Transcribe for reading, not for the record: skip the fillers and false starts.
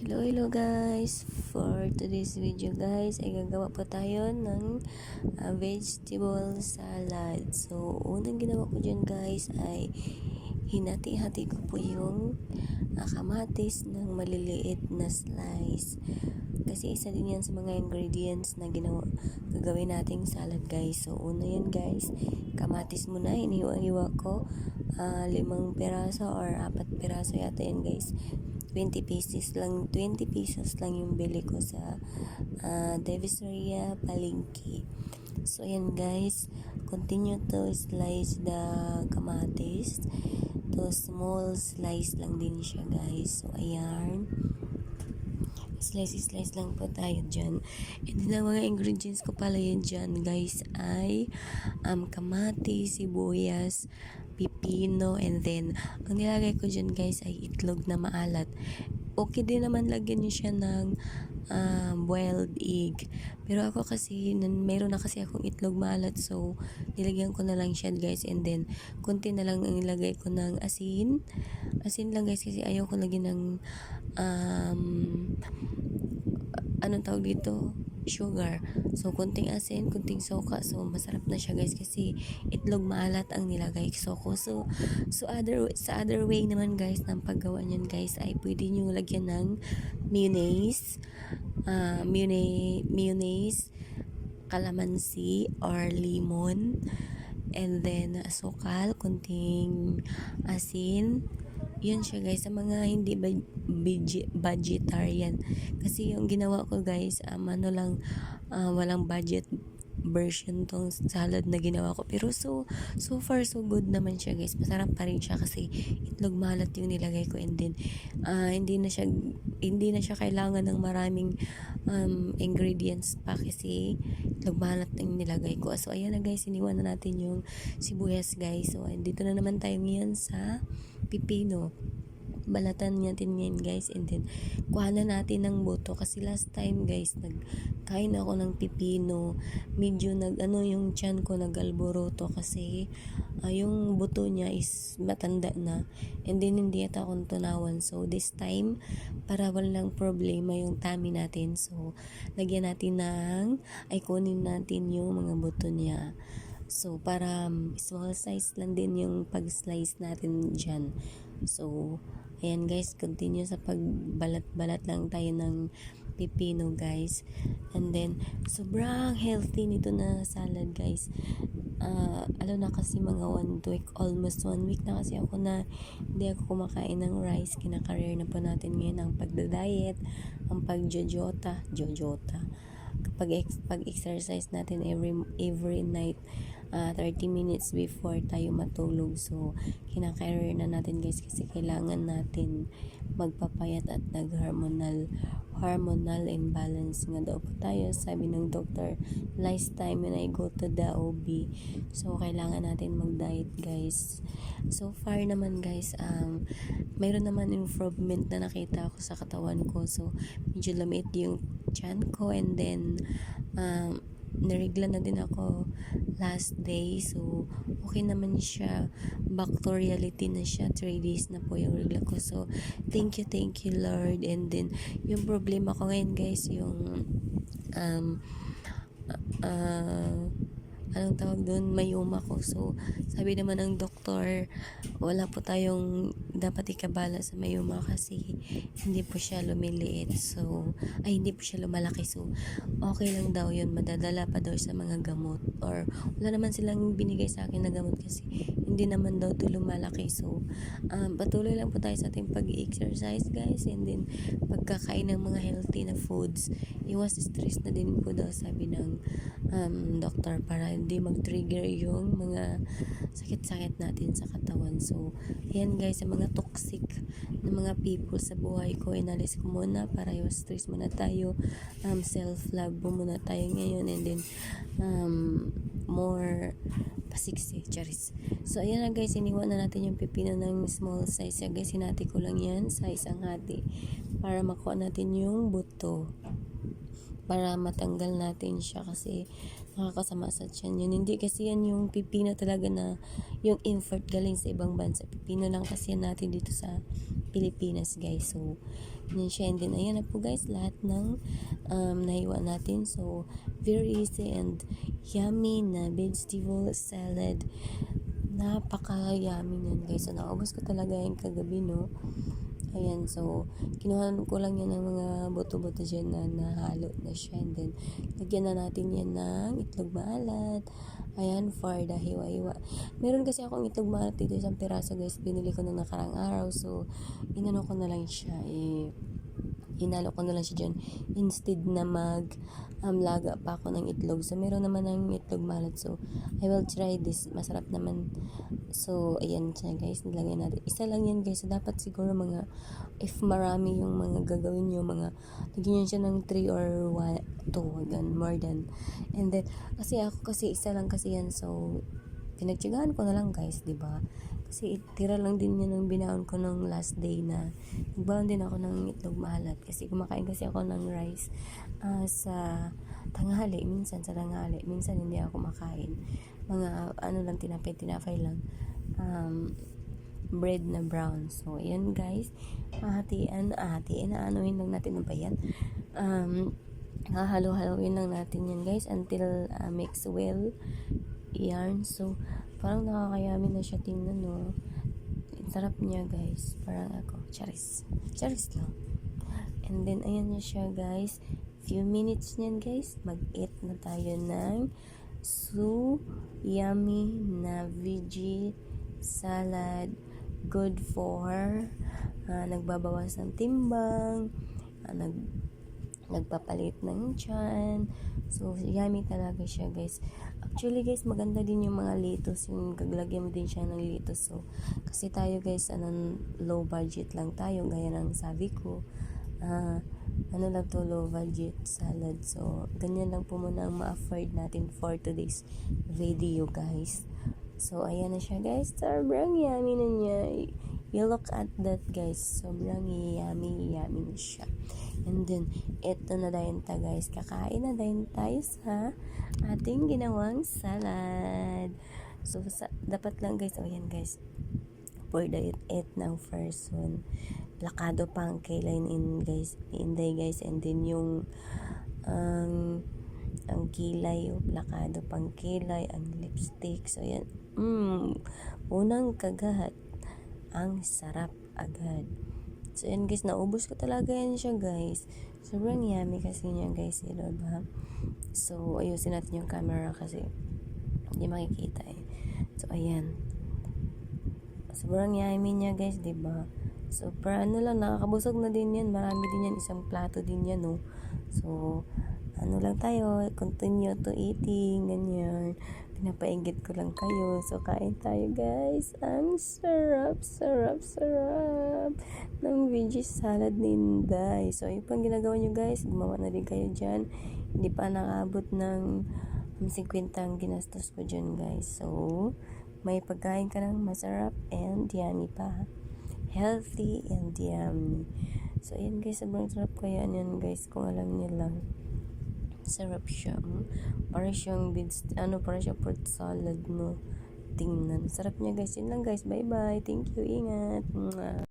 Hello guys! For today's video guys ay gagawa po tayo ng vegetable salad. So unang ginawa ko dyan guys ay hinati-hati ko po yung kamatis ng maliliit na slice. Kasi isa din yan sa mga ingredients na gagawin nating salad guys. So una yan guys, kamatis muna, hiniwa-hiwa ko 5 piraso or 4 piraso yata yan guys. 20 pesos lang yung bili ko sa Divisoria Palengke. So ayan guys, continue to slice the kamatis. To small slice lang din siya guys. So ayan, slice lang po tayo dyan. And then ang mga ingredients ko pala yan dyan guys ay kamatis, sibuyas, pipino, and then ang nilagay ko dyan guys ay itlog na maalat. Okay din naman lagyan nyo siya ng boiled egg. Pero ako kasi, meron na kasi akong itlog maalat, so nilagyan ko na lang siya guys. And then konti na lang ang nilagay ko ng asin. Asin lang guys kasi ayaw ko lagyan ng anong tawag dito? Sugar. So, konting asin, konting soka. So, masarap na siya guys kasi itlog maalat ang nilagay ko. So, sa other way naman guys ng paggawa niyan guys ay pwede nyo lagyan ng mayonnaise, calamansi or lemon, and then asukal, konting asin. Yun siya guys, sa mga hindi vegetarian. Kasi yung ginawa ko guys, walang budget version tong salad na ginawa ko. Pero so far so good naman siya guys. Masarap pa rin siya kasi itlog malat yung nilagay ko. And then hindi na siya kailangan ng maraming ingredients pa kasi itlog malat yung nilagay ko. So ayan na guys, iniwan na natin yung sibuyas guys. So dito na naman tayo ngayon sa pipino. Balatan natin ngayon guys, and then kuha na natin ng buto kasi last time guys nagkain ako ng pipino, medyo yung tiyan ko nag-alboroto kasi yung buto niya is matanda na, and then hindi ata akong tunawan. So this time, para walang problema yung tummy natin, so lagyan natin kunin natin yung mga buto niya. So, para small size lang din yung pag-slice natin dyan. So, ayan guys, continue sa pagbalat-balat lang tayo ng pipino guys. And then, sobrang healthy nito na salad guys. Na kasi mga 1 week, almost 1 week na kasi hindi ako kumakain ng rice. Kinakareer na po natin ngayon ang pagda-diet, ang pag-jojota. Pag-exercise natin every night, 30 minutes before tayo matulog. So kinakareer na natin guys kasi kailangan natin magpapayat at hormonal imbalance nga daw po tayo, sabi ng doctor last time when I go to the OB. So kailangan natin mag-diet guys. So far naman guys, mayroon naman improvement na nakita ako sa katawan ko. So medyo lamit yung tiyan ko, and then narigla na din ako last day. So okay naman siya, back to reality na siya. 3 days na po yung regla ko. So thank you Lord. And then yung problema ko ngayon guys, yung anong tawag doon, mayuma ko. So sabi naman ng doktor, wala po tayong dapat ikabala sa mayuma kasi hindi po siya lumiliit. So hindi po siya lumalaki. So okay lang daw yun, madadala pa daw sa mga gamot, or wala naman silang binigay sa akin na gamot kasi hindi naman daw to lumalaki. So patuloy lang po tayo sa ating pag-exercise guys, and then pagkakain ng mga healthy na foods. Iwas stress na din po daw, sabi ng doktor, para hindi mag-trigger yung mga sakit-sakit natin sa katawan. So yan guys, sa mga toxic na mga people sa buhay ko, inalis ko muna para iwas stress muna tayo. Self-love muna tayo ngayon, and then more pasiksi, charis. So ayan na guys, iniwan na natin yung pipino ng small size. So, guys, hinati ko lang yan sa isang hati para makuha natin yung buto. para matanggal natin siya kasi nakakasama sa tiyan yun. Hindi kasi yan yung pipino talaga na yung import galing sa ibang bansa. Pipino lang kasi yan natin dito sa Pilipinas, guys. So, yun siya. And then, ayan na po, guys, lahat ng nahiwa natin. So, very easy and yummy na vegetable salad. Napaka-yummy niyan, guys. So, naubos ko talaga yung kagabi, no? Ayan, so, kinuha ko lang yan ng mga buto-buto dyan na nahalo na siya. And then, lagyan na natin yan ng itlog maalat. Ayan, for the hiwa-hiwa. Meron kasi akong itlog maalat dito, isang piraso, guys. Binili ko nung nakarang araw. So, inano ko na lang siya. Hinalo ko na lang siya dyan. Instead na laga pa ako ng itlog. So, meron naman ng itlog maalat. So, I will try this. Masarap naman. So, ayan siya, guys. Nilagay natin. Isa lang yan, guys. So, dapat siguro if marami yung mga gagawin nyo, lagyan nyo siya ng 3 or 2, again, more than. And then, kasi isa lang kasi yan. So, pinagtyagaan ko na lang, guys, 'di ba? Kasi tira lang din yan ng binaon ko nung last day na nagbaon din ako ng itlog maalat kasi kumakain kasi ako ng rice sa tanghali, minsan sa tanghali, minsan hindi ako makain. Mga lang, tinapay lang. Bread na brown. So, ayan, guys. Hahatiin na anuhin lang natin ng bayan. Hahalo-haloin lang natin yan, guys, until mix well. Yan. So, parang nakakayami na siya tingnan, no? Sarap niya, guys. Parang ako. Charis lang. And then, ayan na siya, guys. Few minutes niyan, guys. Mag-eat na tayo ng yummy na veggie salad. Good for nagbabawas ng timbang, nagpapalit ng tiyan. So, yummy talaga siya, guys. Actually, guys, maganda din yung mga lettuce. Yung kaglagyan mo din siya ng lettuce. So, kasi tayo, guys, low budget lang tayo. Gaya ng sabi ko. Low budget salad. So, ganyan lang po muna ang ma-afford natin for today's video, guys. So, ayan na siya, guys. Sobrang yummy na niya. You look at that, guys. Sobrang yummy na siya. And then, eto na din ta, guys. Kakain na din tayo sa ating ginawang salad. So, dapat lang, guys. Ayan, guys. For the eat ng first one. Plakado pa ang kailan inday, guys. And then, yung ang kilay, plakado pang kilay, ang lipstick. So, yan. Unang kagahat, ang sarap agad. So, yan, guys, naubos ko talaga yan siya, guys. Sobrang yummy kasi niya, guys, diba? So, ayusin natin yung camera kasi hindi makikita eh. So, ayan. Sobrang yummy niya, guys, diba? So, lang, nakakabusog na din yan. Marami din yan. Isang plato din yan, no? So, lang tayo. Continue to eating. Ganyan. Pinapainggit ko lang kayo. So, kain tayo, guys. Ang sarap ng veggie salad ni Inday. So, yung pang ginagawa nyo, guys, gumawa na din kayo dyan. Hindi pa nakabot ng 50 ang ginastos ko dyan, guys. So, may pagkain ka ng masarap and yummy pa. Healthy and yummy. So, ayan, guys. Sobrang sarap kaya yan, guys. Kung alam niyo lang. Sarap siya. Para siyang fruit salad, no? Tingnan. Sarap niya, guys. Yun lang, guys. Bye-bye. Thank you. Ingat. Mwah.